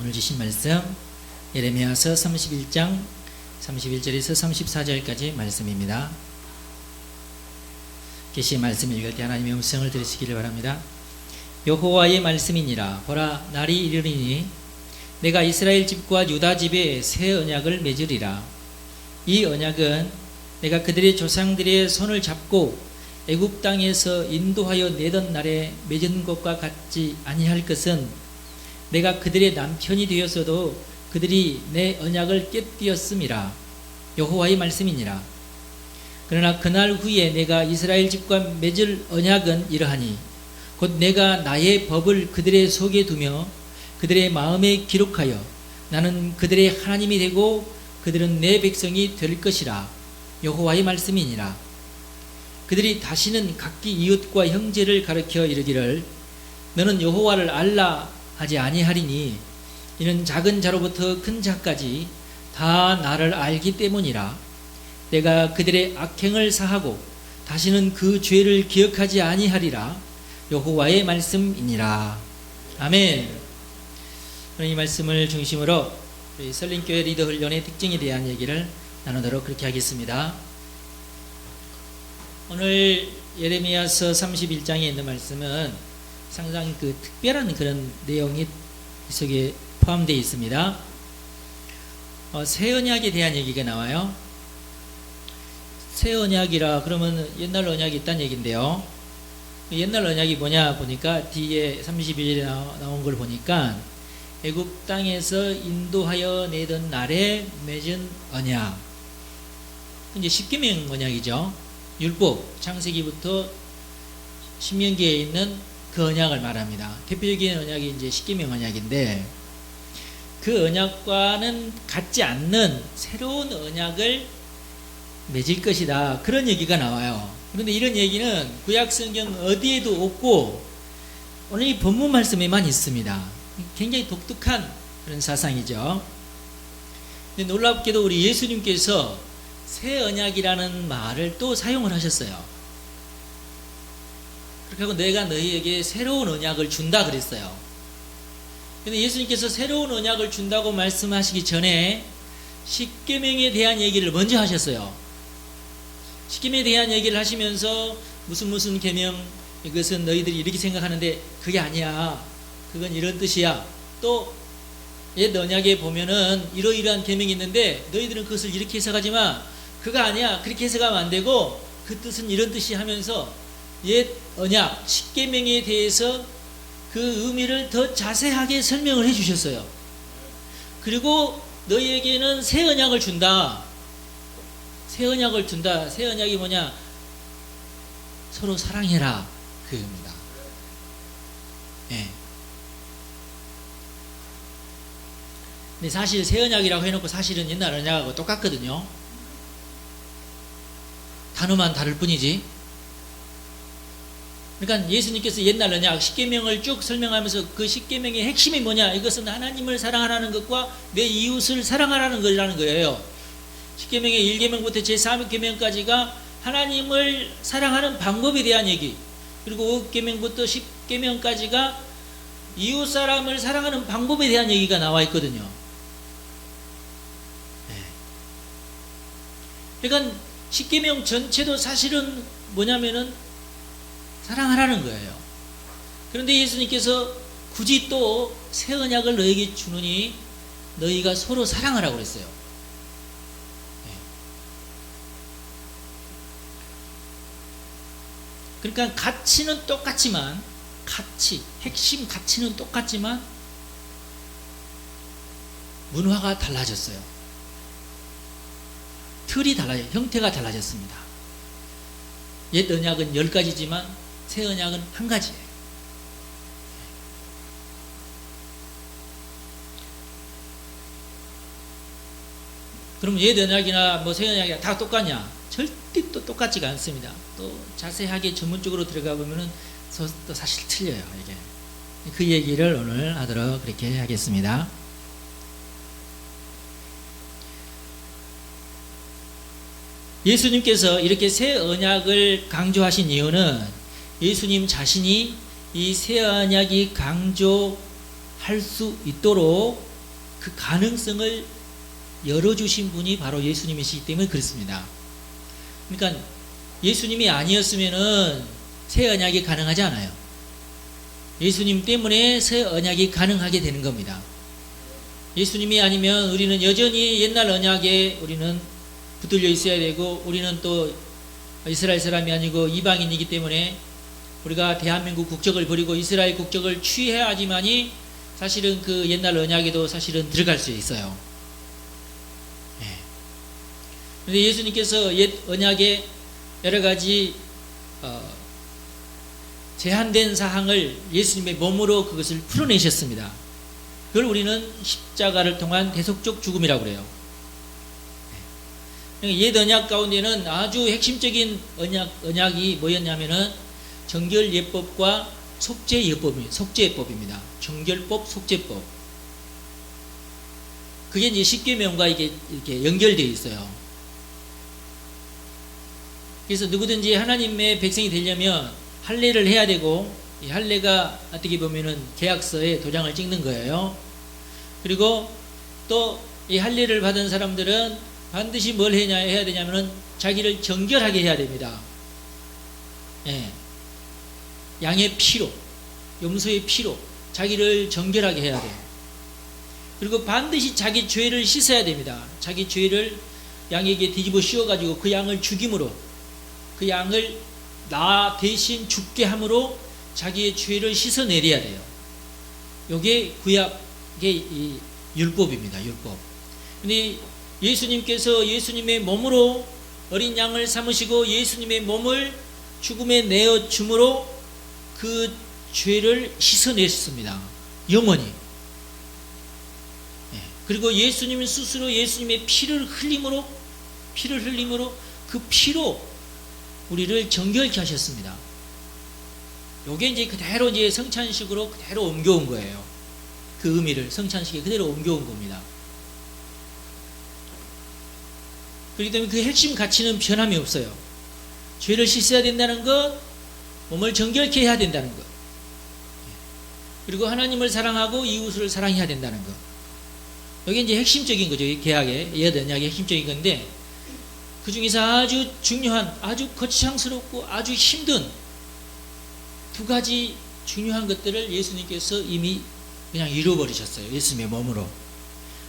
오늘 주신 말씀 예레미야서 31장 31절에서 34절까지 말씀입니다. 계시의 말씀을 읽을 때 하나님의 음성을 들으시기를 바랍니다. 여호와의 말씀이니라. 보라, 날이 이르리니 내가 이스라엘 집과 유다 집에 새 언약을 맺으리라. 이 언약은 내가 그들의 조상들의 손을 잡고 애굽 땅에서 인도하여 내던 날에 맺은 것과 같지 아니할 것은 내가 그들의 남편이 되었어도 그들이 내 언약을 깨뜨렸음이라. 여호와의 말씀이니라. 그러나 그날 후에 내가 이스라엘 집과 맺을 언약은 이러하니 곧 내가 나의 법을 그들의 속에 두며 그들의 마음에 기록하여 나는 그들의 하나님이 되고 그들은 내 백성이 될 것이라. 여호와의 말씀이니라. 그들이 다시는 각기 이웃과 형제를 가르쳐 이르기를 너는 여호와를 알라 하지 아니하리니 이는 작은 자로부터 큰 자까지 다 나를 알기 때문이라. 내가 그들의 악행을 사하고 다시는 그 죄를 기억하지 아니하리라. 여호와의 말씀이니라. 아멘. 이 말씀을 중심으로 우리 설린교회 리더 훈련의 특징에 대한 얘기를 나누도록 그렇게 하겠습니다. 오늘 예레미야서 31장에 있는 말씀은 상당히 특별한 그런 내용이 이 속에 포함되어 있습니다. 새 언약에 대한 얘기가 나와요. 새 언약이라 그러면 옛날 언약이 있다는 얘기인데요. 옛날 언약이 뭐냐 보니까 뒤에 32절에 나온 걸 보니까 애굽 땅에서 인도하여 내던 날에 맺은 언약. 이제 십계명 언약이죠. 율법, 창세기부터 신명기에 있는 그 언약을 말합니다. 대표적인 언약이 이제 십계명 언약인데 그 언약과는 같지 않는 새로운 언약을 맺을 것이다. 그런 얘기가 나와요. 그런데 이런 얘기는 구약 성경 어디에도 없고 오늘 이 본문 말씀에만 있습니다. 굉장히 독특한 그런 사상이죠. 근데 놀랍게도 우리 예수님께서 새 언약이라는 말을 또 사용을 하셨어요. 그렇게 하고 내가 너희에게 새로운 언약을 준다 그랬어요. 근데 예수님께서 새로운 언약을 준다고 말씀하시기 전에 십계명에 대한 얘기를 먼저 하셨어요. 십계명에 대한 얘기를 하시면서 무슨 계명, 이것은 너희들이 이렇게 생각하는데 그게 아니야. 그건 이런 뜻이야. 또 옛 언약에 보면은 이러이러한 계명이 있는데 너희들은 그것을 이렇게 해석하지 마. 그거 아니야. 그렇게 해석하면 안 되고 그 뜻은 이런 뜻이 하면서 옛 언약, 십계명에 대해서 그 의미를 더 자세하게 설명을 해 주셨어요. 그리고 너희에게는 새 언약을 준다. 새 언약을 준다. 새 언약이 뭐냐? 서로 사랑해라. 그겁니다. 예. 근데 사실 새 언약이라고 해놓고 사실은 옛날 언약하고 똑같거든요. 단어만 다를 뿐이지. 그러니까 예수님께서 옛날 언약 십계명을 쭉 설명하면서 그 십계명의 핵심이 뭐냐? 이것은 하나님을 사랑하라는 것과 내 이웃을 사랑하라는 거라는 거예요. 십계명의 1계명부터 제3계명까지가 하나님을 사랑하는 방법에 대한 얘기. 그리고 5계명부터 10계명까지가 이웃 사람을 사랑하는 방법에 대한 얘기가 나와 있거든요. 그러니까 십계명 전체도 사실은 뭐냐면은 사랑하라는 거예요. 그런데 예수님께서 굳이 또 새 언약을 너에게 주느니 너희가 서로 사랑하라고 그랬어요. 그러니까 가치는 똑같지만 핵심 가치는 똑같지만 문화가 달라졌어요. 틀이 달라요. 형태가 달라졌습니다. 옛 언약은 10가지지만 새 언약은 한 가지예요. 그럼 옛 언약이나 새 언약이나 다 똑같냐? 절대 또 똑같지가 않습니다. 또 자세하게 전문적으로 들어가 보면은 또 사실 틀려요. 이게 그 얘기를 오늘 하도록 그렇게 하겠습니다. 예수님께서 이렇게 새 언약을 강조하신 이유는 예수님 자신이 이 새 언약이 강조할 수 있도록 그 가능성을 열어주신 분이 바로 예수님이시기 때문에 그렇습니다. 그러니까 예수님이 아니었으면은 새 언약이 가능하지 않아요. 예수님 때문에 새 언약이 가능하게 되는 겁니다. 예수님이 아니면 우리는 여전히 옛날 언약에 우리는 붙들려 있어야 되고, 우리는 또 이스라엘 사람이 아니고 이방인이기 때문에 우리가 대한민국 국적을 버리고 이스라엘 국적을 취해야지만이 사실은 그 옛날 언약에도 사실은 들어갈 수 있어요. 그런데 예수님께서 옛 언약에 여러 가지 제한된 사항을 예수님의 몸으로 그것을 풀어내셨습니다. 그걸 우리는 십자가를 통한 대속적 죽음이라고 그래요. 옛 언약 가운데는 아주 핵심적인 언약이 뭐였냐면은 정결예법과 속죄예법입니다. 정결법, 속죄법. 그게 이제 십계명과 이렇게 연결되어 있어요. 그래서 누구든지 하나님의 백성이 되려면 할례를 해야 되고, 이 할례가 어떻게 보면은 계약서에 도장을 찍는 거예요. 그리고 또 이 할례를 받은 사람들은 반드시 뭘 해야 되냐면은 자기를 정결하게 해야 됩니다. 양의 피로, 염소의 피로 자기를 정결하게 해야 돼요. 그리고 반드시 자기 죄를 씻어야 됩니다. 자기 죄를 양에게 뒤집어 씌워가지고 그 양을 죽임으로, 그 양을 나 대신 죽게 함으로 자기의 죄를 씻어내려야 돼요. 이게 구약의 이 율법입니다. 율법. 근데 예수님께서 예수님의 몸으로 어린 양을 삼으시고 예수님의 몸을 죽음에 내어 줌으로 그 죄를 씻어냈습니다. 영원히. 그리고 예수님 스스로 예수님의 피를 흘림으로 그 피로 우리를 정결케 하셨습니다. 요게 이제 그대로 이제 성찬식으로 그대로 옮겨온 거예요. 그 의미를 성찬식에 그대로 옮겨온 겁니다. 그렇기 때문에 그 핵심 가치는 변함이 없어요. 죄를 씻어야 된다는 것, 몸을 정결케 해야 된다는 것, 그리고 하나님을 사랑하고 이웃을 사랑해야 된다는 것. 이게 이제 핵심적인 거죠. 이 계약의 옛 언약의 핵심적인 건데, 그 중에서 아주 중요한, 아주 거창스럽고 아주 힘든 두 가지 중요한 것들을 예수님께서 이미 그냥 이루어버리셨어요. 예수님의 몸으로.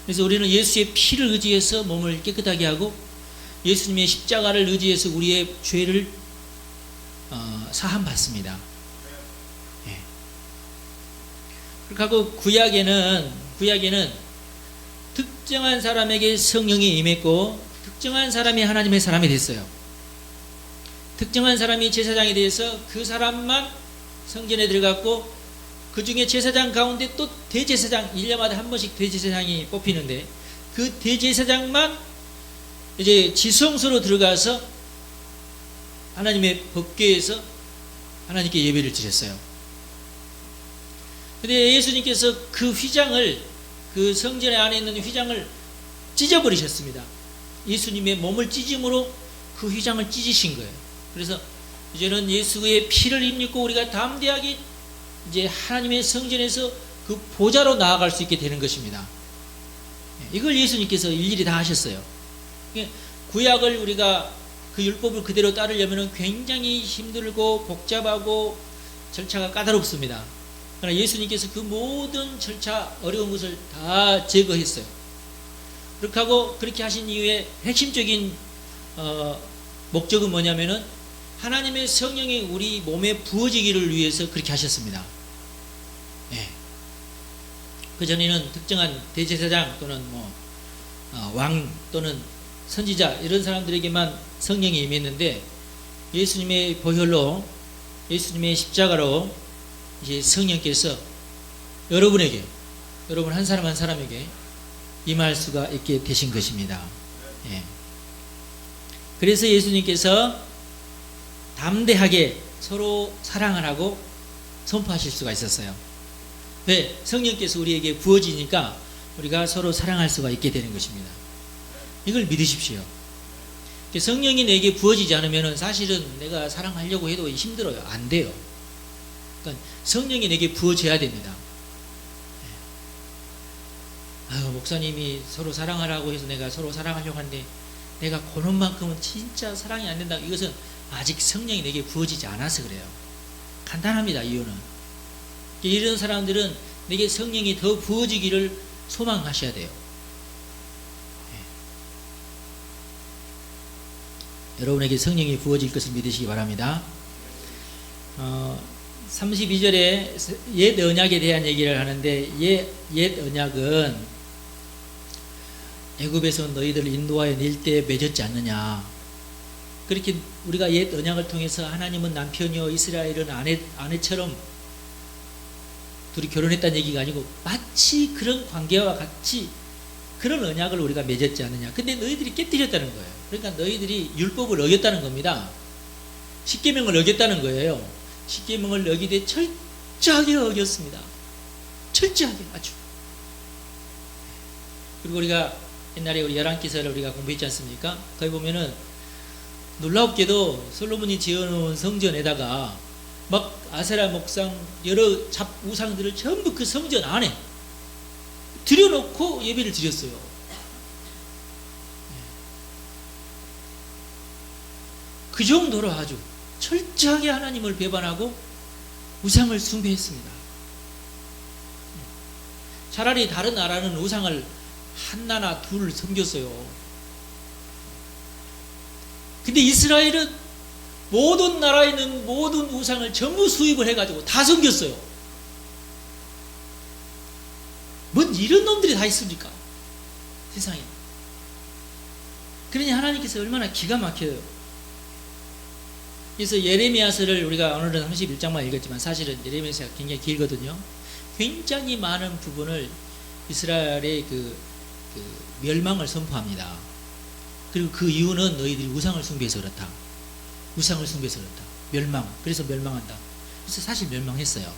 그래서 우리는 예수의 피를 의지해서 몸을 깨끗하게 하고 예수님의 십자가를 의지해서 우리의 죄를 사함받습니다. 그렇게 하고 구약에는 특정한 사람에게 성령이 임했고 특정한 사람이 하나님의 사람이 됐어요. 특정한 사람이 제사장에 대해서 그 사람만 성전에 들어갔고, 그 중에 제사장 가운데 또 대제사장, 1년마다 한 번씩 대제사장이 뽑히는데 그 대제사장만 이제 지성소로 들어가서 하나님의 법궤에서 하나님께 예배를 드렸어요. 근데 예수님께서 그 휘장을, 그 성전 안에 있는 휘장을 찢어버리셨습니다. 예수님의 몸을 찢음으로 그 휘장을 찢으신 거예요. 그래서 이제는 예수의 피를 입고 우리가 담대하게 이제 하나님의 성전에서 그 보좌로 나아갈 수 있게 되는 것입니다. 이걸 예수님께서 일일이 다 하셨어요. 구약을 우리가 그 율법을 그대로 따르려면 굉장히 힘들고 복잡하고 절차가 까다롭습니다. 그러나 예수님께서 그 모든 절차, 어려운 것을 다 제거했어요. 그렇게 하고, 그렇게 하신 이유의 핵심적인 목적은 뭐냐면은 하나님의 성령이 우리 몸에 부어지기를 위해서 그렇게 하셨습니다. 그전에는 특정한 대제사장 또는 왕 또는 선지자 이런 사람들에게만 성령이 임했는데, 예수님의 보혈로, 예수님의 십자가로 이제 성령께서 여러분에게, 여러분 한 사람 한 사람에게 임할 수가 있게 되신 것입니다. 그래서 예수님께서 담대하게 서로 사랑을 하고 선포하실 수가 있었어요. 왜? 성령께서 우리에게 부어지니까 우리가 서로 사랑할 수가 있게 되는 것입니다. 이걸 믿으십시오. 성령이 내게 부어지지 않으면 사실은 내가 사랑하려고 해도 힘들어요. 안 돼요. 그러니까 성령이 내게 부어져야 됩니다. 아유, 목사님이 서로 사랑하라고 해서 내가 서로 사랑하려고 하는데 내가 그놈만큼은 진짜 사랑이 안 된다. 이것은 아직 성령이 내게 부어지지 않아서 그래요. 간단합니다. 이유는. 이런 사람들은 내게 성령이 더 부어지기를 소망하셔야 돼요. 여러분에게 성령이 부어질 것을 믿으시기 바랍니다. 32절에 옛 언약에 대한 얘기를 하는데 옛 언약은 애굽에서 너희들을 인도하여 낼 때 맺었지 않느냐. 그렇게 우리가 옛 언약을 통해서 하나님은 남편이요 이스라엘은 아내처럼 둘이 결혼했다는 얘기가 아니고 마치 그런 관계와 같이 그런 언약을 우리가 맺었지 않느냐. 근데 너희들이 깨뜨렸다는 거예요. 그러니까 너희들이 율법을 어겼다는 겁니다. 십계명을 어겼다는 거예요. 십계명을 어기되 철저하게 어겼습니다. 철저하게 아주. 그리고 우리가 옛날에 우리 열왕기서를 우리가 공부했지 않습니까? 거기 보면은 놀랍게도 솔로몬이 지어놓은 성전에다가 막 아세라 목상 여러 우상들을 전부 그 성전 안에 들여놓고 예배를 드렸어요. 그 정도로 아주 철저하게 하나님을 배반하고 우상을 숭배했습니다. 차라리 다른 나라는 우상을 하나나 둘 섬겼어요. 근데 이스라엘은 모든 나라에 있는 모든 우상을 전부 수입을 해가지고 다 섬겼어요. 뭔 이런 놈들이 다 있습니까? 세상에. 그러니 하나님께서 얼마나 기가 막혀요. 그래서 예레미야서를 우리가 오늘은 31장만 읽었지만 사실은 예레미야서가 굉장히 길거든요. 굉장히 많은 부분을 이스라엘의 그 멸망을 선포합니다. 그리고 그 이유는 너희들이 우상을 숭배해서 그렇다. 우상을 숭배해서 그렇다. 멸망. 그래서 멸망한다. 그래서 사실 멸망했어요.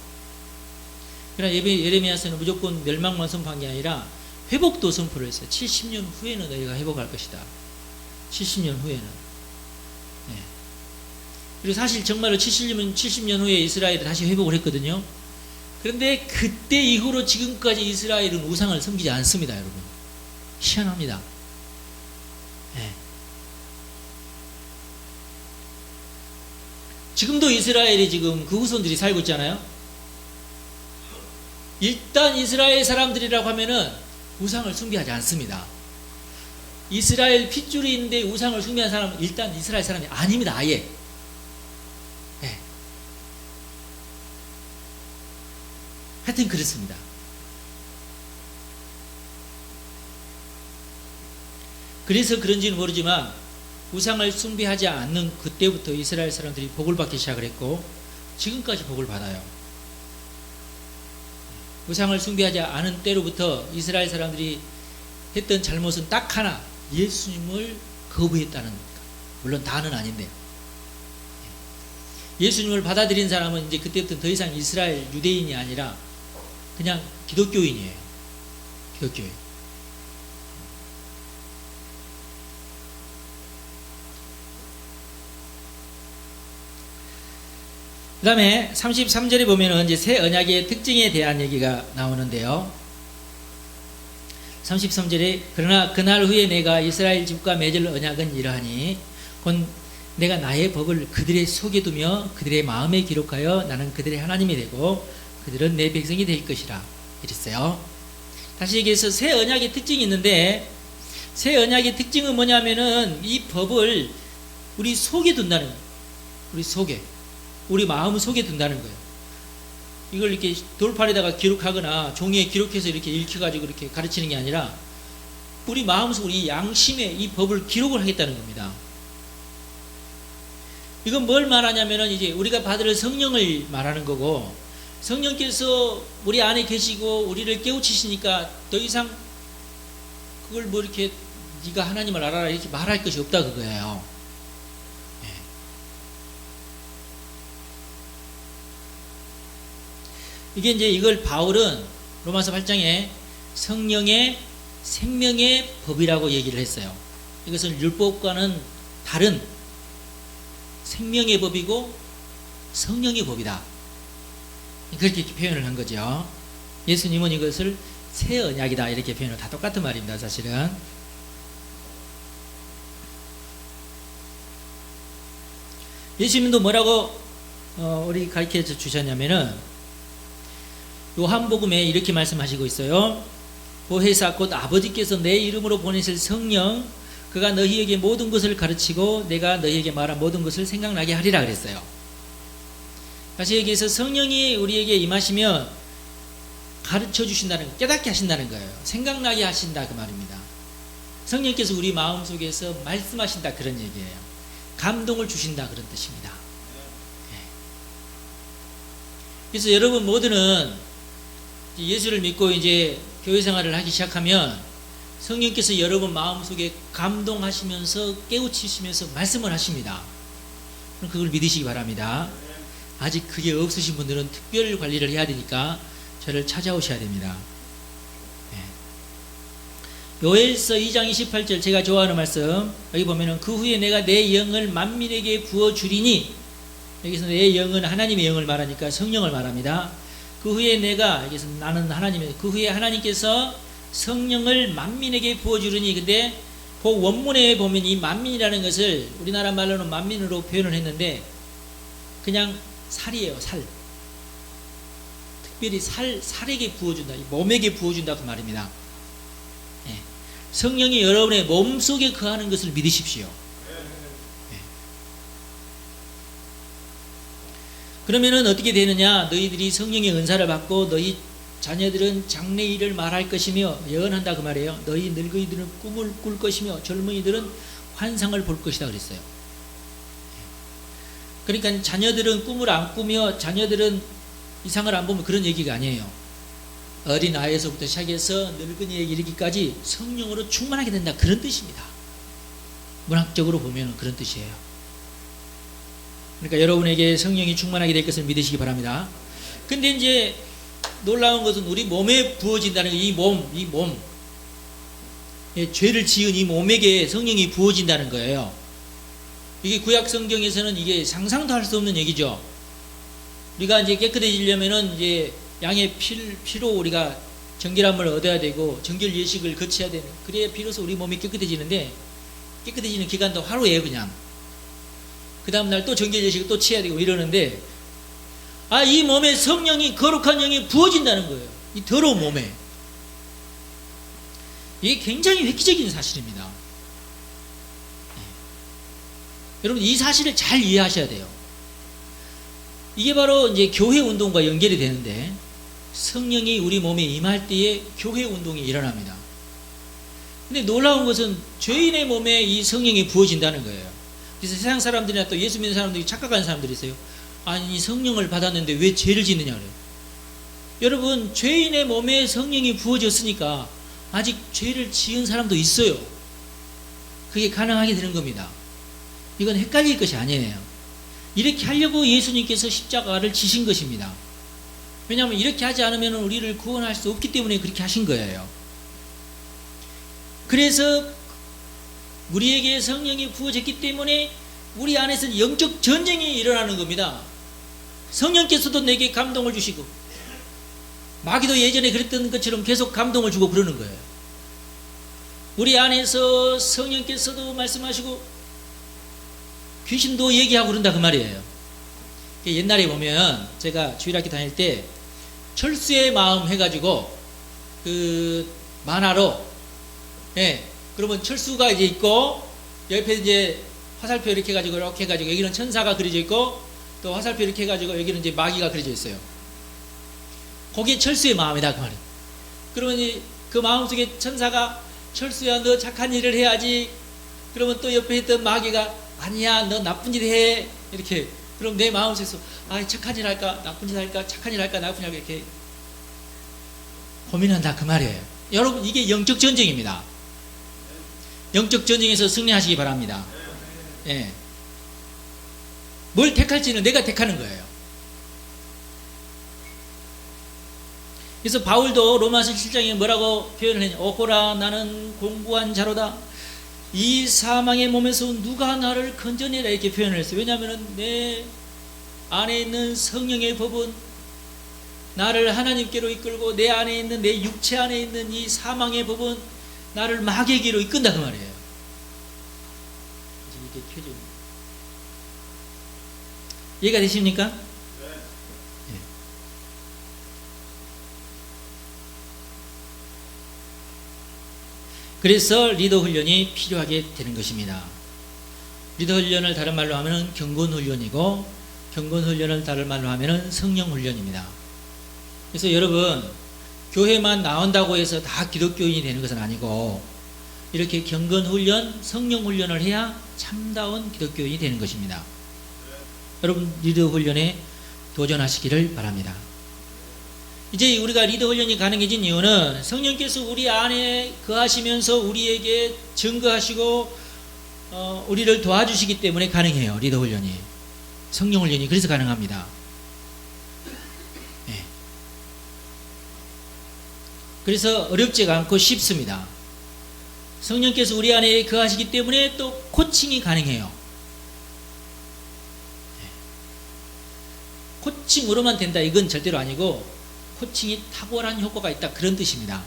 그러나 예레미야서는 무조건 멸망만 선포한 게 아니라 회복도 선포를 했어요. 70년 후에는 너희가 회복할 것이다. 70년 후에는. 네. 그리고 사실 정말로 70년 후에 이스라엘이 다시 회복을 했거든요. 그런데 그때 이후로 지금까지 이스라엘은 우상을 섬기지 않습니다, 여러분. 희한합니다. 네. 지금도 이스라엘이 지금 그 후손들이 살고 있잖아요. 일단 이스라엘 사람들이라고 하면은 우상을 숭배하지 않습니다. 이스라엘 핏줄인데 우상을 숭배한 사람은 일단 이스라엘 사람이 아닙니다, 아예. 네. 하여튼 그렇습니다. 그래서 그런지는 모르지만 우상을 숭배하지 않는 그때부터 이스라엘 사람들이 복을 받기 시작을 했고 지금까지 복을 받아요. 우상을 숭배하지 않은 때로부터 이스라엘 사람들이 했던 잘못은 딱 하나, 예수님을 거부했다는 겁니다. 물론 다는 아닌데 예수님을 받아들인 사람은 이제 그때부터 더 이상 이스라엘 유대인이 아니라 그냥 기독교인이에요. 기독교인. 그 다음에 33절에 보면은 이제 새 언약의 특징에 대한 얘기가 나오는데요. 33절에 그러나 그날 후에 내가 이스라엘 집과 맺을 언약은 이러하니 곧 내가 나의 법을 그들의 속에 두며 그들의 마음에 기록하여 나는 그들의 하나님이 되고 그들은 내 백성이 될 것이라 이랬어요. 다시 얘기해서 새 언약의 특징이 있는데 새 언약의 특징은 뭐냐면은 이 법을 우리 속에 둔다는 거예요. 우리 속에. 우리 마음 속에 둔다는 거예요. 이걸 이렇게 돌판에다가 기록하거나 종이에 기록해서 이렇게 읽혀가지고 이렇게 가르치는 게 아니라 우리 마음속 우리 양심에 이 법을 기록을 하겠다는 겁니다. 이건 뭘 말하냐면은 이제 우리가 받을 성령을 말하는 거고 성령께서 우리 안에 계시고 우리를 깨우치시니까 더 이상 그걸 뭐 이렇게 네가 하나님을 알아라 이렇게 말할 것이 없다 그거예요. 이게 이제 이걸 바울은 로마서 8장에 성령의 생명의 법이라고 얘기를 했어요. 이것은 율법과는 다른 생명의 법이고 성령의 법이다. 그렇게 표현을 한 거죠. 예수님은 이것을 새 언약이다 이렇게 표현을 다 똑같은 말입니다. 사실은 예수님도 뭐라고 우리 가르쳐 주셨냐면은 요한복음에 이렇게 말씀하시고 있어요. 보혜사 곧 아버지께서 내 이름으로 보내실 성령 그가 너희에게 모든 것을 가르치고 내가 너희에게 말한 모든 것을 생각나게 하리라 그랬어요. 다시 얘기해서 성령이 우리에게 임하시면 가르쳐 주신다는 거, 깨닫게 하신다는 거예요. 생각나게 하신다 그 말입니다. 성령께서 우리 마음속에서 말씀하신다 그런 얘기예요. 감동을 주신다 그런 뜻입니다. 그래서 여러분 모두는 예수를 믿고 이제 교회 생활을 하기 시작하면 성령께서 여러분 마음속에 감동하시면서 깨우치시면서 말씀을 하십니다. 그럼 그걸 믿으시기 바랍니다. 아직 그게 없으신 분들은 특별 관리를 해야 되니까 저를 찾아오셔야 됩니다. 요엘서 2장 28절 제가 좋아하는 말씀 여기 보면은 그 후에 내가 내 영을 만민에게 부어주리니 여기서 내 영은 하나님의 영을 말하니까 성령을 말합니다. 그 후에 내가 여기서 나는 하나님의 그 후에 하나님께서 성령을 만민에게 부어주리니 근데 그 원문에 보면 이 만민이라는 것을 우리나라 말로는 만민으로 표현을 했는데 그냥 살이에요. 살. 특별히 살에게 부어준다. 몸에게 부어준다 그 말입니다. 네. 성령이 여러분의 몸속에 거하는 것을 믿으십시오. 네. 그러면은 어떻게 되느냐? 너희들이 성령의 은사를 받고 너희 자녀들은 장래일을 말할 것이며 예언한다 그 말이에요. 너희 늙은이들은 꿈을 꿀 것이며 젊은이들은 환상을 볼 것이다 그랬어요. 그러니까 자녀들은 꿈을 안 꾸며 자녀들은 이상을 안 보면 그런 얘기가 아니에요. 어린 아이에서부터 시작해서 늙은이에 이르기까지 성령으로 충만하게 된다 그런 뜻입니다. 문학적으로 보면 그런 뜻이에요. 그러니까 여러분에게 성령이 충만하게 될 것을 믿으시기 바랍니다. 근데 이제 놀라운 것은 우리 몸에 부어진다는 이 몸, 죄를 지은 이 몸에게 성령이 부어진다는 거예요. 이게 구약 성경에서는 이게 상상도 할 수 없는 얘기죠. 우리가 이제 깨끗해지려면은 이제 양의 피로 우리가 정결함을 얻어야 되고 정결 예식을 거쳐야 되는 그래야 비로소 우리 몸이 깨끗해지는데 깨끗해지는 기간도 하루예요 그냥. 그 다음날 또 정결 예식을 또 치어야 되고 이러는데 이 몸에 성령이 거룩한 영이 부어진다는 거예요. 이 더러운 몸에. 이게 굉장히 획기적인 사실입니다. 여러분 이 사실을 잘 이해하셔야 돼요. 이게 바로 이제 교회 운동과 연결이 되는데 성령이 우리 몸에 임할 때에 교회 운동이 일어납니다. 근데 놀라운 것은 죄인의 몸에 이 성령이 부어진다는 거예요. 그래서 세상 사람들이나 또 예수 믿는 사람들이 착각하는 사람들이 있어요. 아니 성령을 받았는데 왜 죄를 짓느냐 그래요. 여러분 죄인의 몸에 성령이 부어졌으니까 아직 죄를 지은 사람도 있어요. 그게 가능하게 되는 겁니다. 이건 헷갈릴 것이 아니에요. 이렇게 하려고 예수님께서 십자가를 지신 것입니다. 왜냐하면 이렇게 하지 않으면 우리를 구원할 수 없기 때문에 그렇게 하신 거예요. 그래서 우리에게 성령이 부어졌기 때문에 우리 안에서는 영적 전쟁이 일어나는 겁니다. 성령께서도 내게 감동을 주시고 마귀도 예전에 그랬던 것처럼 계속 감동을 주고 그러는 거예요. 우리 안에서 성령께서도 말씀하시고 귀신도 얘기하고 그런다 그 말이에요. 옛날에 보면 제가 주일학교 다닐 때 철수의 마음 해가지고 그 만화로 그러면 철수가 이제 있고 옆에 이제 화살표 이렇게 해가지고 여기는 천사가 그려져 있고 또 화살표 이렇게 해가지고 여기는 이제 마귀가 그려져 있어요. 거기에 철수의 마음이다 그 말이에요. 그러면 이제 그 마음속에 천사가 철수야 너 착한 일을 해야지. 그러면 또 옆에 있던 마귀가 아니야 너 나쁜 일 해 이렇게. 그럼 내 마음속에서 착한 일 할까 나쁜 일 할까 착한 일 할까 나쁜 일 할까 이렇게 고민한다 그 말이에요. 여러분 이게 영적 전쟁입니다. 영적 전쟁에서 승리하시기 바랍니다. 예. 뭘 택할지는 내가 택하는 거예요. 그래서 바울도 로마서 7장에 뭐라고 표현을 했냐. 오호라 나는 공부한 자로다. 이 사망의 몸에서 누가 나를 건져내라 이렇게 표현을 했어요. 왜냐하면 내 안에 있는 성령의 법은 나를 하나님께로 이끌고 내 안에 있는, 내 육체 안에 있는 이 사망의 법은 나를 마귀에게로 이끈다 그 말이에요. 이렇게 켜져. 이해가 되십니까? 네. 그래서 리더 훈련이 필요하게 되는 것입니다. 리더 훈련을 다른 말로 하면 경건 훈련이고, 경건 훈련을 다른 말로 하면 성령 훈련입니다. 그래서 여러분, 교회만 나온다고 해서 다 기독교인이 되는 것은 아니고, 이렇게 경건 훈련, 성령 훈련을 해야 참다운 기독교인이 되는 것입니다. 여러분, 리더 훈련에 도전하시기를 바랍니다. 이제 우리가 리더 훈련이 가능해진 이유는 성령께서 우리 안에 거하시면서 우리에게 증거하시고 우리를 도와주시기 때문에 가능해요. 리더 훈련이, 성령 훈련이 그래서 가능합니다. 네. 그래서 어렵지가 않고 쉽습니다. 성령께서 우리 안에 거하시기 때문에 또 코칭이 가능해요. 네. 코칭으로만 된다 이건 절대로 아니고, 코칭이 탁월한 효과가 있다 그런 뜻입니다.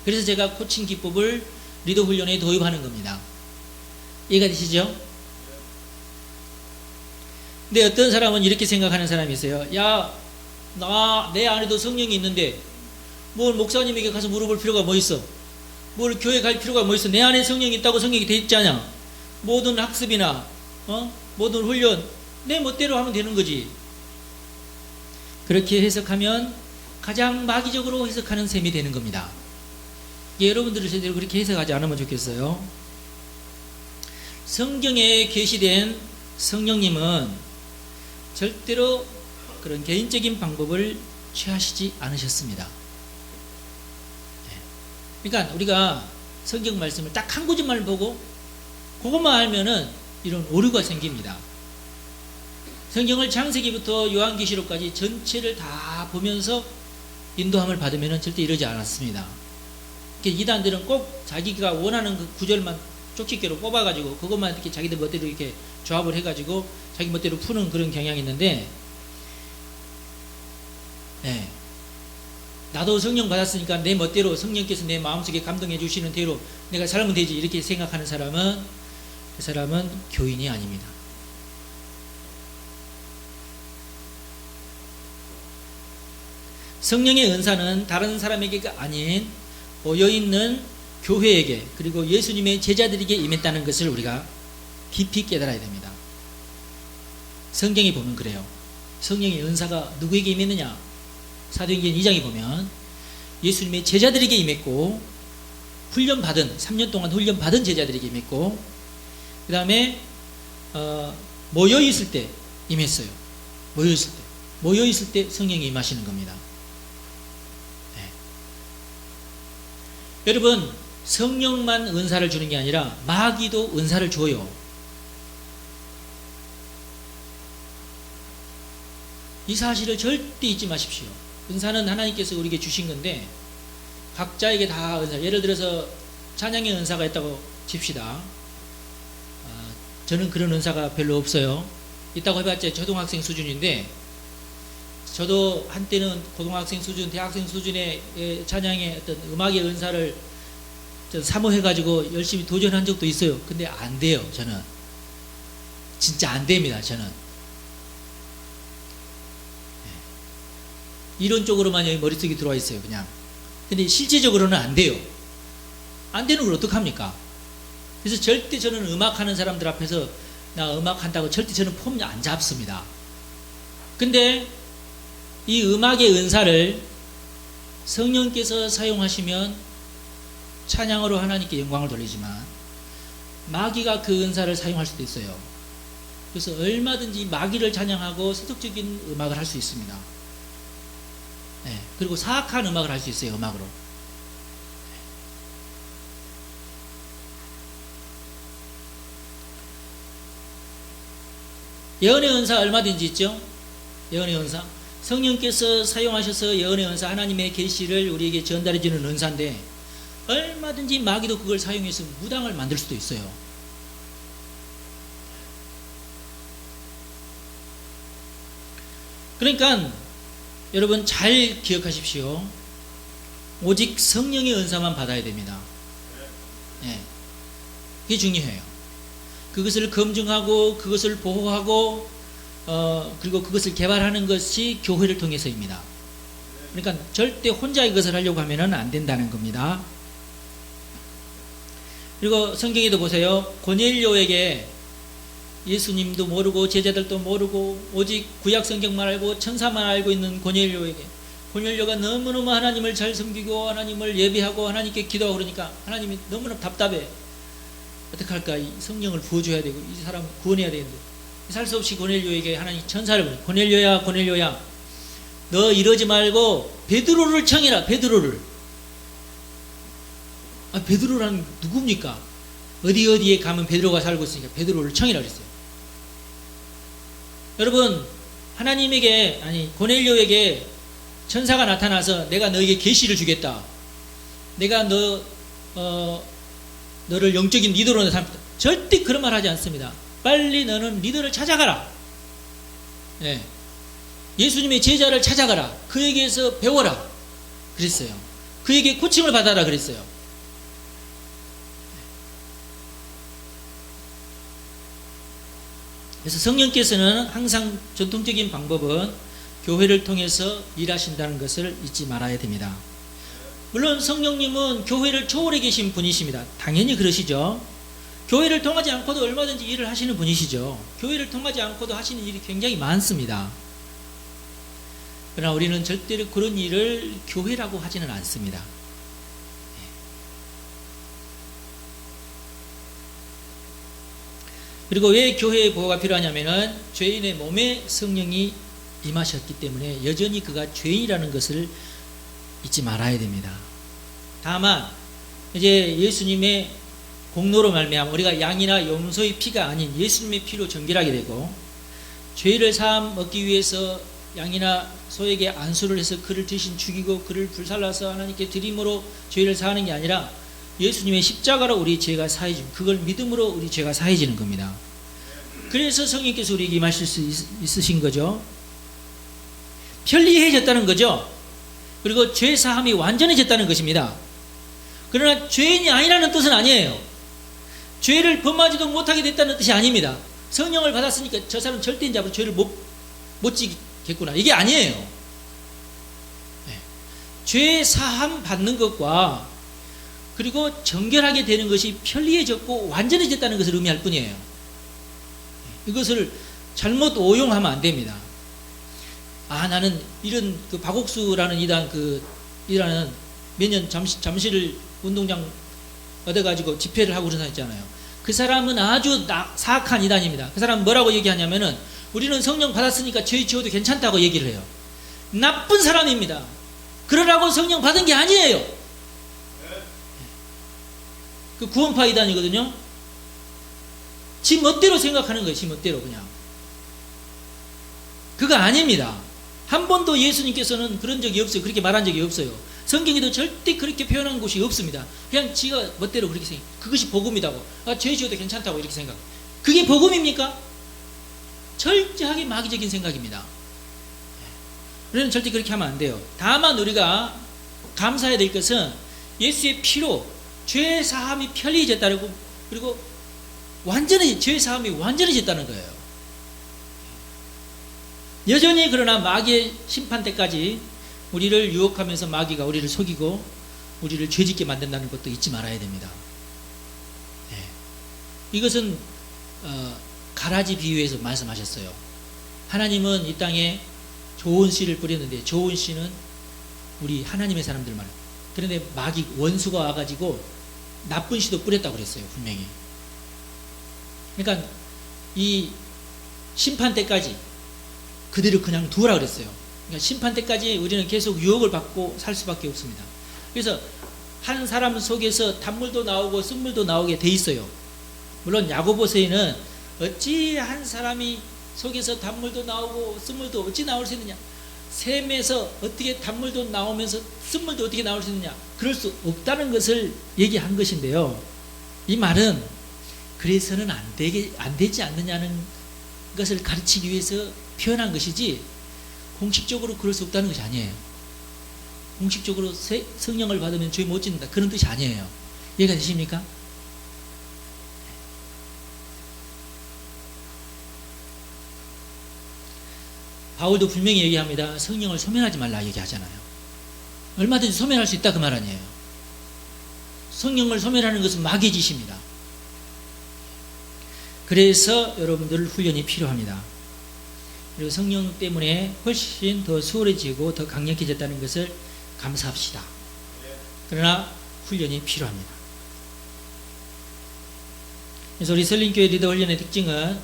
그래서 제가 코칭 기법을 리더 훈련에 도입하는 겁니다. 이해가 되시죠? 근데 어떤 사람은 이렇게 생각하는 사람이 있어요. 야, 내 안에도 성령이 있는데 뭘 목사님에게 가서 물어볼 필요가 뭐 있어? 뭘 교회 갈 필요가 뭐 있어? 내 안에 성령이 있다고 성경이 돼 있지 않냐? 모든 학습이나 모든 훈련 내 멋대로 하면 되는 거지. 그렇게 해석하면 가장 마귀적으로 해석하는 셈이 되는 겁니다. 여러분들을 제대로 그렇게 해석하지 않으면 좋겠어요. 성경에 계시된 성령님은 절대로 그런 개인적인 방법을 취하시지 않으셨습니다. 그러니까 우리가 성경 말씀을 딱 한 구절만 보고 그것만 알면은 이런 오류가 생깁니다. 성경을 창세기부터 요한계시록까지 전체를 다 보면서 인도함을 받으면 절대 이러지 않았습니다. 이단들은 꼭 자기가 원하는 그 구절만 쪽집게로 뽑아가지고 그것만 이렇게 자기들 멋대로 이렇게 조합을 해가지고 자기 멋대로 푸는 그런 경향이 있는데, 네. 나도 성령 받았으니까 내 멋대로 성령께서 내 마음속에 감동해 주시는 대로 내가 살면 되지 이렇게 생각하는 사람은 그 사람은 교인이 아닙니다. 성령의 은사는 다른 사람에게가 아닌 모여있는 교회에게 그리고 예수님의 제자들에게 임했다는 것을 우리가 깊이 깨달아야 됩니다. 성경에 보면 그래요. 성령의 은사가 누구에게 임했느냐? 사도행전 2장에 보면 예수님의 제자들에게 임했고, 훈련받은 3년 동안 훈련받은 제자들에게 임했고, 그 다음에 모여있을 때 임했어요. 모여있을 때 성령이 임하시는 겁니다. 네. 여러분, 성령만 은사를 주는 게 아니라 마귀도 은사를 줘요. 이 사실을 절대 잊지 마십시오. 은사는 하나님께서 우리에게 주신 건데 각자에게 다 은사, 예를 들어서 찬양의 은사가 있다고 칩시다. 저는 그런 은사가 별로 없어요. 있다고 해봤자 초등학생 수준인데, 저도 한때는 고등학생 수준, 대학생 수준의 찬양의 어떤 음악의 은사를 사모해가지고 열심히 도전한 적도 있어요. 근데 안 돼요. 저는 진짜 안 됩니다. 저는 이론적으로만 여기 머릿속에 들어와 있어요. 그냥. 근데 실제적으로는 안 돼요. 안 되는 걸 어떡합니까? 그래서 절대 저는 음악하는 사람들 앞에서 나 음악한다고 절대 저는 폼 안 잡습니다. 근데 이 음악의 은사를 성령께서 사용하시면 찬양으로 하나님께 영광을 돌리지만 마귀가 그 은사를 사용할 수도 있어요. 그래서 얼마든지 마귀를 찬양하고 세속적인 음악을 할 수 있습니다. 네, 그리고 사악한 음악을 할 수 있어요. 음악으로. 예언의 은사 얼마든지 있죠. 예언의 은사, 성령께서 사용하셔서 예언의 은사, 하나님의 계시를 우리에게 전달해 주는 은사인데 얼마든지 마귀도 그걸 사용해서 무당을 만들 수도 있어요. 그러니까 여러분 잘 기억하십시오. 오직 성령의 은사만 받아야 됩니다. 예. 그게 중요해요. 그것을 검증하고 그것을 보호하고 그리고 그것을 개발하는 것이 교회를 통해서입니다. 그러니까 절대 혼자 이것을 하려고 하면 안 된다는 겁니다. 그리고 성경에도 보세요. 고넬료에게 예수님도 모르고 제자들도 모르고 오직 구약 성경만 알고 천사만 알고 있는 고넬료가 너무너무 하나님을 잘 섬기고 하나님을 예배하고 하나님께 기도하고 그러니까 하나님이 너무나 답답해. 어떡할까? 이 성령을 부어줘야 되고 이 사람 구원해야 되는데 살 수 없이 고넬료에게 하나님 천사를 보내. 고넬료야 너 이러지 말고 베드로를 청해라. 베드로를. 베드로라는 누굽니까? 어디에 가면 베드로가 살고 있으니까 베드로를 청해라 그랬어요. 여러분 하나님에게 고넬료에게 천사가 나타나서 내가 너에게 계시를 주겠다. 내가 너를 영적인 리더로 삼겠다. 절대 그런 말 하지 않습니다. 빨리 너는 리더를 찾아가라. 네. 예수님의 제자를 찾아가라. 그에게서 배워라. 그랬어요. 그에게 코칭을 받아라 그랬어요. 그래서 성령께서는 항상 전통적인 방법은 교회를 통해서 일하신다는 것을 잊지 말아야 됩니다. 물론 성령님은 교회를 초월해 계신 분이십니다. 당연히 그러시죠. 교회를 통하지 않고도 얼마든지 일을 하시는 분이시죠. 교회를 통하지 않고도 하시는 일이 굉장히 많습니다. 그러나 우리는 절대로 그런 일을 교회라고 하지는 않습니다. 그리고 왜 교회의 보호가 필요하냐면은 죄인의 몸에 성령이 임하셨기 때문에 여전히 그가 죄인이라는 것을 잊지 말아야 됩니다. 다만 이제 예수님의 공로로 말미암아 우리가 양이나 염소의 피가 아닌 예수님의 피로 정결하게 되고 죄를 사함 얻기 위해서 양이나 소에게 안수를 해서 그를 대신 죽이고 그를 불살라서 하나님께 드림으로 죄를 사하는 게 아니라 예수님의 십자가로 우리 죄가 사해지고 그걸 믿음으로 우리 죄가 사해지는 겁니다. 그래서 성령께서 우리에게 임하실 수 있으신 거죠. 편리해졌다는 거죠. 그리고 죄 사함이 완전해졌다는 것입니다. 그러나 죄인이 아니라는 뜻은 아니에요. 죄를 범하지도 못하게 됐다는 뜻이 아닙니다. 성령을 받았으니까 저 사람 절대인지 앞으로 죄를 못 지겠구나 이게 아니에요. 네. 죄 사함 받는 것과 그리고 정결하게 되는 것이 편리해졌고 완전해졌다는 것을 의미할 뿐이에요. 이것을 잘못 오용하면 안 됩니다. 나는 이런 그 박옥수라는 이라는 매년 잠실 운동장 얻어가지고 집회를 하고 그런 사람 있잖아요. 그 사람은 아주 사악한 이단입니다. 그 사람은 뭐라고 얘기하냐면은 우리는 성령 받았으니까 죄 지어도 괜찮다고 얘기를 해요. 나쁜 사람입니다. 그러라고 성령 받은 게 아니에요. 그 구원파 이단이거든요. 지 멋대로 생각하는 거예요. 지 멋대로 그냥. 그거 아닙니다. 한 번도 예수님께서는 그런 적이 없어요. 그렇게 말한 적이 없어요. 성경에도 절대 그렇게 표현한 곳이 없습니다. 그냥 지가 멋대로 그렇게 생각. 그것이 복음이다고. 죄 지어도 괜찮다고 이렇게 생각. 그게 복음입니까? 철저하게 마귀적인 생각입니다. 우리는 절대 그렇게 하면 안 돼요. 다만 우리가 감사해야 될 것은 예수의 피로 죄 사함이 편리해졌다고 그리고 죄 사함이 완전해졌다는 거예요. 여전히 그러나 마귀의 심판 때까지 우리를 유혹하면서 마귀가 우리를 속이고 우리를 죄짓게 만든다는 것도 잊지 말아야 됩니다. 네. 이것은 가라지 비유에서 말씀하셨어요. 하나님은 이 땅에 좋은 씨를 뿌렸는데 좋은 씨는 우리 하나님의 사람들만. 그런데 마귀 원수가 와가지고 나쁜 씨도 뿌렸다고 그랬어요. 분명히. 그러니까 이 심판 때까지 그대로 그냥 두라 그랬어요. 그러니까 심판 때까지 우리는 계속 유혹을 받고 살 수밖에 없습니다. 그래서 한 사람 속에서 단물도 나오고 쓴물도 나오게 돼 있어요. 물론 야고보서에는 어찌 한 사람이 속에서 단물도 나오고 쓴물도 어찌 나올 수 있느냐, 샘에서 어떻게 단물도 나오면서 쓴물도 어떻게 나올 수 있느냐, 그럴 수 없다는 것을 얘기한 것인데요. 이 말은 그래서는 안 되지 않느냐는 것을 가르치기 위해서 표현한 것이지 공식적으로 그럴 수 없다는 것이 아니에요. 공식적으로 성령을 받으면 죄 못 짓는다, 그런 뜻이 아니에요. 이해가 되십니까? 바울도 분명히 얘기합니다. 성령을 소멸하지 말라 얘기하잖아요. 얼마든지 소멸할 수 있다 그 말 아니에요. 성령을 소멸하는 것은 마귀의 짓입니다. 그래서 여러분들 훈련이 필요합니다. 그리고 성령 때문에 훨씬 더 수월해지고 더 강력해졌다는 것을 감사합시다. 그러나 훈련이 필요합니다. 그래서 우리 설린교회 리더 훈련의 특징은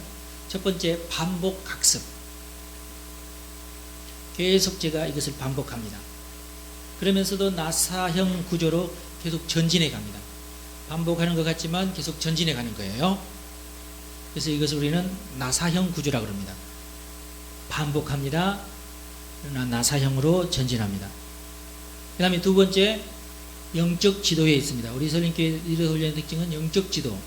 첫 번째, 반복 학습. 계속 제가 이것을 반복합니다. 그러면서도 나사형 구조로 계속 전진해 갑니다. 반복하는 것 같지만 계속 전진해 가는 거예요. 그래서 이것을 우리는 나사형 구조라고 합니다. 반복합니다. 그러나 나사형으로 전진합니다. 그 다음에 두 번째, 영적 지도에 있습니다. 우리 설린교회 리더 훈련의 특징은 영적 지도.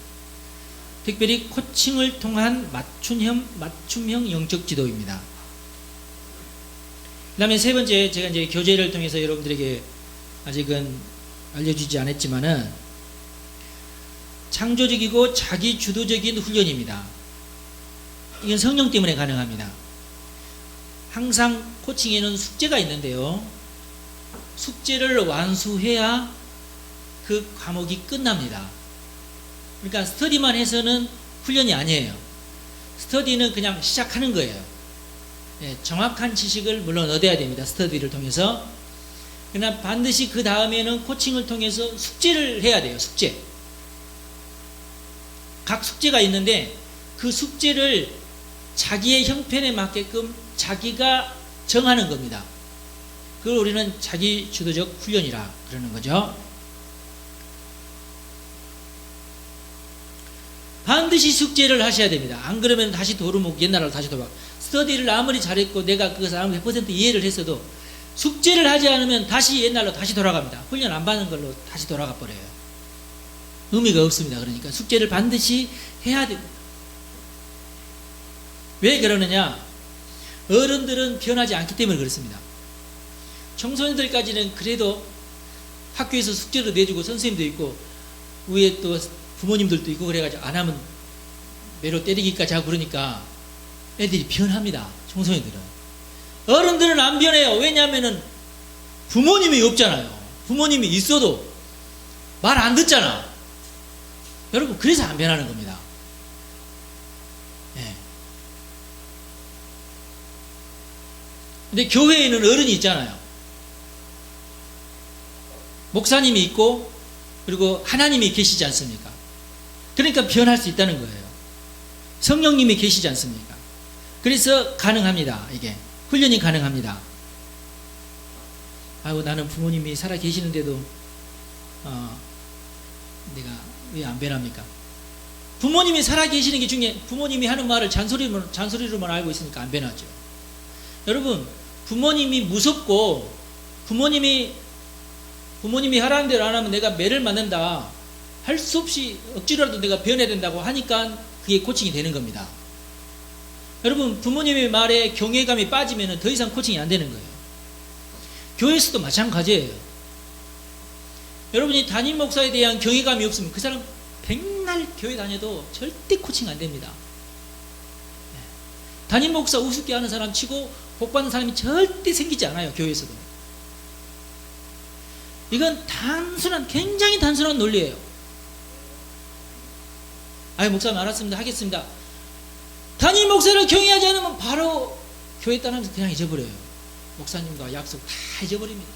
특별히 코칭을 통한 맞춤형 영적 지도입니다. 그 다음에 세 번째, 제가 이제 교재를 통해서 여러분들에게 아직은 알려주지 않았지만은 창조적이고 자기 주도적인 훈련입니다. 이건 성령 때문에 가능합니다. 항상 코칭에는 숙제가 있는데요. 숙제를 완수해야 그 과목이 끝납니다. 그러니까 스터디만 해서는 훈련이 아니에요. 스터디는 그냥 시작하는 거예요. 예, 정확한 지식을 물론 얻어야 됩니다. 스터디를 통해서. 그러나 반드시 그 다음에는 코칭을 통해서 숙제를 해야 돼요. 숙제. 각 숙제가 있는데 그 숙제를 자기의 형편에 맞게끔 자기가 정하는 겁니다. 그걸 우리는 자기 주도적 훈련이라 그러는 거죠. 반드시 숙제를 하셔야 됩니다. 안 그러면 다시 도루묵, 옛날로 다시 돌아가. 스터디를 아무리 잘했고 내가 그것을 아무리 100% 이해를 했어도 숙제를 하지 않으면 다시 옛날로 다시 돌아갑니다. 훈련 안 받는 걸로 다시 돌아가 버려요. 의미가 없습니다. 그러니까 숙제를 반드시 해야 됩니다. 왜 그러느냐? 어른들은 변하지 않기 때문에 그렇습니다. 청소년들까지는 그래도 학교에서 숙제를 내주고 선생님도 있고 위에 또 부모님들도 있고 그래가지고 안 하면 매로 때리기까지 하고 그러니까 애들이 변합니다. 청소년들은. 어른들은 안 변해요. 왜냐하면은 부모님이 없잖아요. 부모님이 있어도 말 안 듣잖아. 여러분, 그래서 안 변하는 겁니다. 예. 근데 교회에는 어른이 있잖아요. 목사님이 있고 그리고 하나님이 계시지 않습니까? 그러니까 변할 수 있다는 거예요. 성령님이 계시지 않습니까? 그래서 가능합니다. 이게 훈련이 가능합니다. 아이고, 나는 부모님이 살아 계시는데도 내가 왜 안 변합니까? 부모님이 살아 계시는 게 중요해. 부모님이 하는 말을 잔소리로만 알고 있으니까 안 변하죠. 여러분, 부모님이 무섭고 부모님이 하라는 대로 안 하면 내가 매를 맞는다, 할 수 없이 억지로라도 내가 변해야 된다고 하니까 그게 코칭이 되는 겁니다. 여러분, 부모님의 말에 경외감이 빠지면 더 이상 코칭이 안 되는 거예요. 교회에서도 마찬가지예요. 여러분이 담임 목사에 대한 경외감이 없으면 그 사람 백날 교회 다녀도 절대 코칭 안 됩니다. 담임 목사 우습게 하는 사람 치고 복받는 사람이 절대 생기지 않아요. 교회에서도. 이건 굉장히 단순한 논리예요. 아유, 목사님 알았습니다. 하겠습니다. 담임 목사를 경외하지 않으면 바로 교회 떠나면서 그냥 잊어버려요. 목사님과 약속 다 잊어버립니다.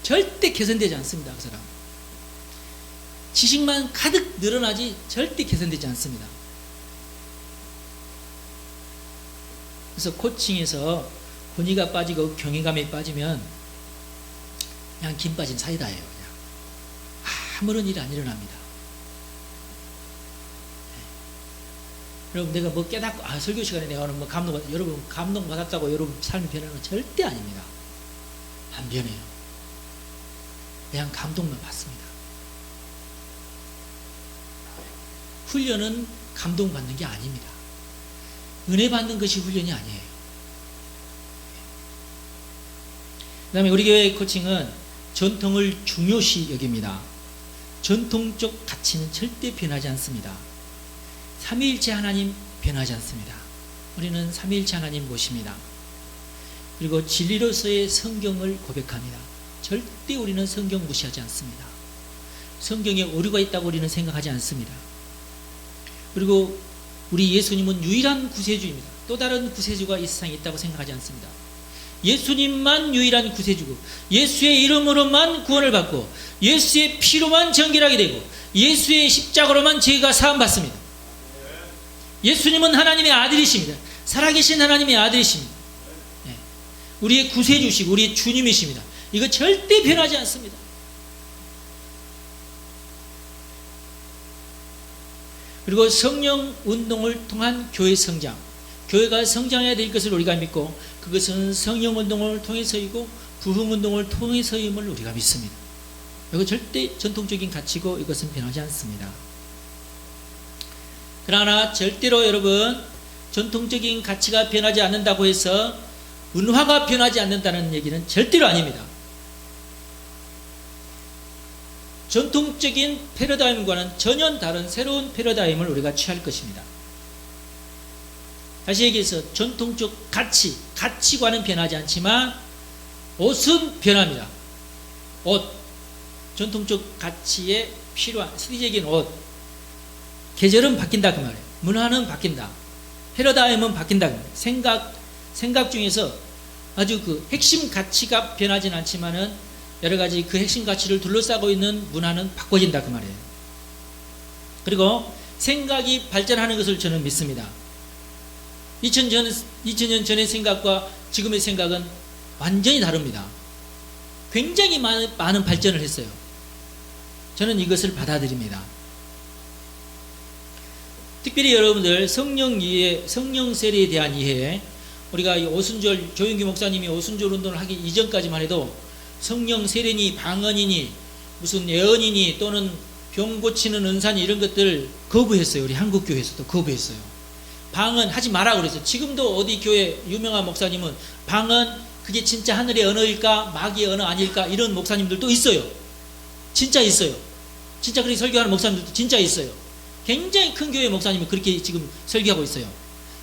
절대 개선되지 않습니다. 그 사람. 지식만 가득 늘어나지 절대 개선되지 않습니다. 그래서 코칭에서 권위가 빠지고 경외감에 빠지면 그냥 김 빠진 사이다예요. 그냥 아무런 일이 안 일어납니다. 여러분, 내가 뭐 깨닫고 설교 시간에 내가 오늘 뭐 여러분 감동받았다고 여러분 삶이 변하는 건 절대 아닙니다. 안 변해요. 그냥 감동만 받습니다. 훈련은 감동받는 게 아닙니다. 은혜 받는 것이 훈련이 아니에요. 그 다음에 우리 교회 코칭은 전통을 중요시 여깁니다. 전통적 가치는 절대 변하지 않습니다. 삼위일체 하나님 변하지 않습니다. 우리는 삼위일체 하나님 모십니다. 그리고 진리로서의 성경을 고백합니다. 절대 우리는 성경 무시하지 않습니다. 성경에 오류가 있다고 우리는 생각하지 않습니다. 그리고 우리 예수님은 유일한 구세주입니다. 또 다른 구세주가 이 세상에 있다고 생각하지 않습니다. 예수님만 유일한 구세주고, 예수의 이름으로만 구원을 받고, 예수의 피로만 정결하게 되고, 예수의 십자가로만 죄가 사함받습니다. 예수님은 하나님의 아들이십니다. 살아계신 하나님의 아들이십니다. 네. 우리의 구세주시고 우리의 주님이십니다. 이거 절대 변하지 않습니다. 그리고 성령 운동을 통한 교회 성장, 교회가 성장해야 될 것을 우리가 믿고, 그것은 성령 운동을 통해서이고 부흥 운동을 통해서임을 우리가 믿습니다. 이거 절대 전통적인 가치고 이것은 변하지 않습니다. 그러나 절대로 여러분, 전통적인 가치가 변하지 않는다고 해서 문화가 변하지 않는다는 얘기는 절대로 아닙니다. 전통적인 패러다임과는 전혀 다른 새로운 패러다임을 우리가 취할 것입니다. 다시 얘기해서 전통적 가치관은 변하지 않지만 옷은 변합니다. 옷, 전통적 가치에 필요한 시대적인 옷, 계절은 바뀐다 그 말이에요. 문화는 바뀐다. 패러다임은 바뀐다. 생각 중에서 아주 그 핵심 가치가 변하지는 않지만은 여러 가지 그 핵심 가치를 둘러싸고 있는 문화는 바꿔진다 그 말이에요. 그리고 생각이 발전하는 것을 저는 믿습니다. 2000년 전의 생각과 지금의 생각은 완전히 다릅니다. 굉장히 많은 발전을 했어요. 저는 이것을 받아들입니다. 특별히 여러분들 성령 세례에 대한 이해, 우리가 오순절, 조영기 목사님이 오순절 운동을 하기 이전까지만 해도 성령 세례니 방언이니 무슨 예언이니 또는 병 고치는 은사니 이런 것들 거부했어요. 우리 한국 교회에서도 거부했어요. 방언 하지 마라 그랬어요. 지금도 어디 교회 유명한 목사님은 방언 그게 진짜 하늘의 언어일까 마귀의 언어 아닐까 이런 목사님들도 있어요. 진짜 있어요. 진짜 그렇게 설교하는 목사님들도 진짜 있어요. 굉장히 큰 교회 목사님이 그렇게 지금 설교하고 있어요.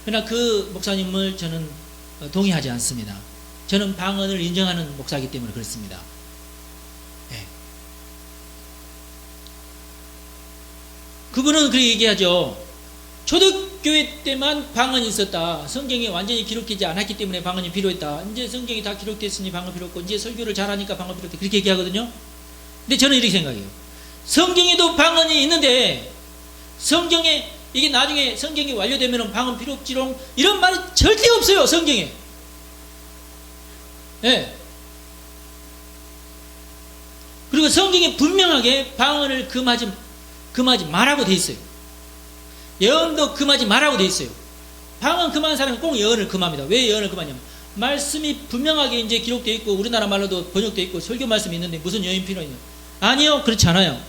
그러나 그 목사님을 저는 동의하지 않습니다. 저는 방언을 인정하는 목사이기 때문에 그렇습니다. 네. 그분은 그렇게 얘기하죠. 초대교회 때만 방언이 있었다. 성경에 완전히 기록되지 않았기 때문에 방언이 필요했다. 이제 성경이 다 기록됐으니 방언 필요 없고 이제 설교를 잘하니까 방언 필요 없다. 그렇게 얘기하거든요. 근데 저는 이렇게 생각해요. 성경에도 방언이 있는데 성경에 이게 나중에 성경이 완료되면 방언 필요 없지롱 이런 말이 절대 없어요. 성경에. 네. 그리고 성경에 분명하게 방언을 금하지 말라고 돼 있어요. 예언도 금하지 말라고 돼 있어요. 방언 금하는 사람은 꼭 예언을 금합니다. 왜 예언을 금하냐면 말씀이 분명하게 이제 기록되어 있고 우리나라 말로도 번역되어 있고 설교 말씀이 있는데 무슨 예언이 필요하냐? 아니요, 그렇지 않아요.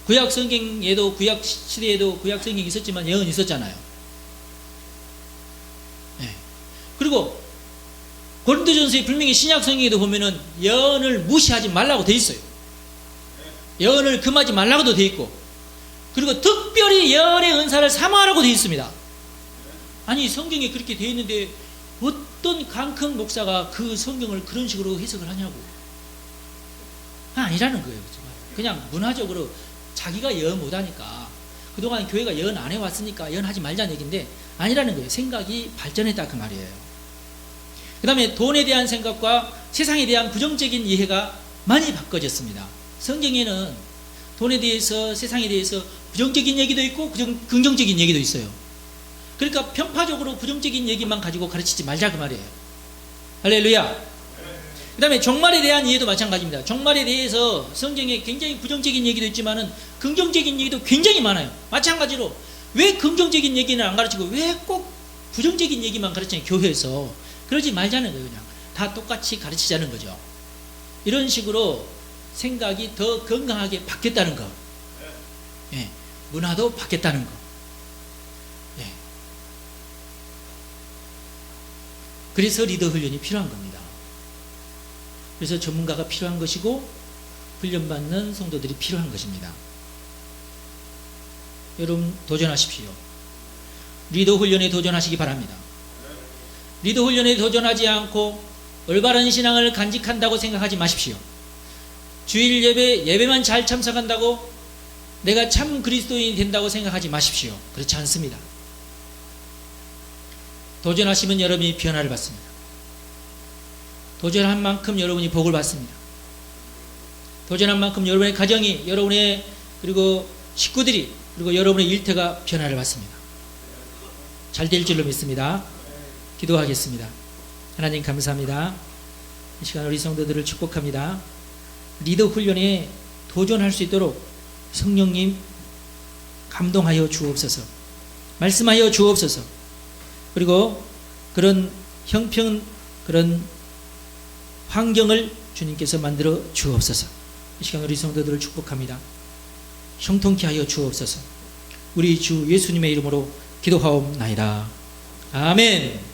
구약 성경에도 구약 시대에도 구약 성경이 있었지만 예언이 있었잖아요. 네. 그리고 고린도전서에 분명히 신약 성경에도 보면은 예언을 무시하지 말라고 돼 있어요. 예언을 금하지 말라고도 돼 있고, 그리고 특별히 예언의 은사를 사모하라고 돼 있습니다. 아니 성경에 그렇게 돼 있는데 어떤 강큰 목사가 그 성경을 그런 식으로 해석을 하냐고. 아니라는 거예요. 그냥 문화적으로 자기가 예언 못하니까 그동안 교회가 예언 안 해왔으니까 예언하지 말자는 얘기인데 아니라는 거예요. 생각이 발전했다 그 말이에요. 그 다음에 돈에 대한 생각과 세상에 대한 부정적인 이해가 많이 바꿔졌습니다. 성경에는 돈에 대해서 세상에 대해서 부정적인 얘기도 있고 긍정적인 얘기도 있어요. 그러니까 편파적으로 부정적인 얘기만 가지고 가르치지 말자 그 말이에요. 할렐루야. 그 다음에 종말에 대한 이해도 마찬가지입니다. 종말에 대해서 성경에 굉장히 부정적인 얘기도 있지만은 긍정적인 얘기도 굉장히 많아요. 마찬가지로 왜 긍정적인 얘기는 안 가르치고 왜 꼭 부정적인 얘기만 가르치냐 교회에서. 그러지 말자는 거예요. 그냥 다 똑같이 가르치자는 거죠. 이런 식으로 생각이 더 건강하게 바뀌었다는 거. 예, 문화도 바뀌었다는 거. 예. 그래서 리더 훈련이 필요한 겁니다. 그래서 전문가가 필요한 것이고 훈련받는 성도들이 필요한 것입니다. 여러분 도전하십시오. 리더 훈련에 도전하시기 바랍니다. 리더 훈련에 도전하지 않고 올바른 신앙을 간직한다고 생각하지 마십시오. 주일 예배만 잘 참석한다고 내가 참 그리스도인이 된다고 생각하지 마십시오. 그렇지 않습니다. 도전하시면 여러분이 변화를 받습니다. 도전한 만큼 여러분이 복을 받습니다. 도전한 만큼 여러분의 가정이, 여러분의 그리고 식구들이, 그리고 여러분의 일터가 변화를 받습니다. 잘 될 줄로 믿습니다. 기도하겠습니다. 하나님 감사합니다. 이 시간 우리 성도들을 축복합니다. 리더 훈련에 도전할 수 있도록 성령님 감동하여 주옵소서. 말씀하여 주옵소서. 그리고 그런 형편, 그런 환경을 주님께서 만들어 주옵소서. 이 시간 우리 성도들을 축복합니다. 형통케 하여 주옵소서. 우리 주 예수님의 이름으로 기도하옵나이다. 아멘.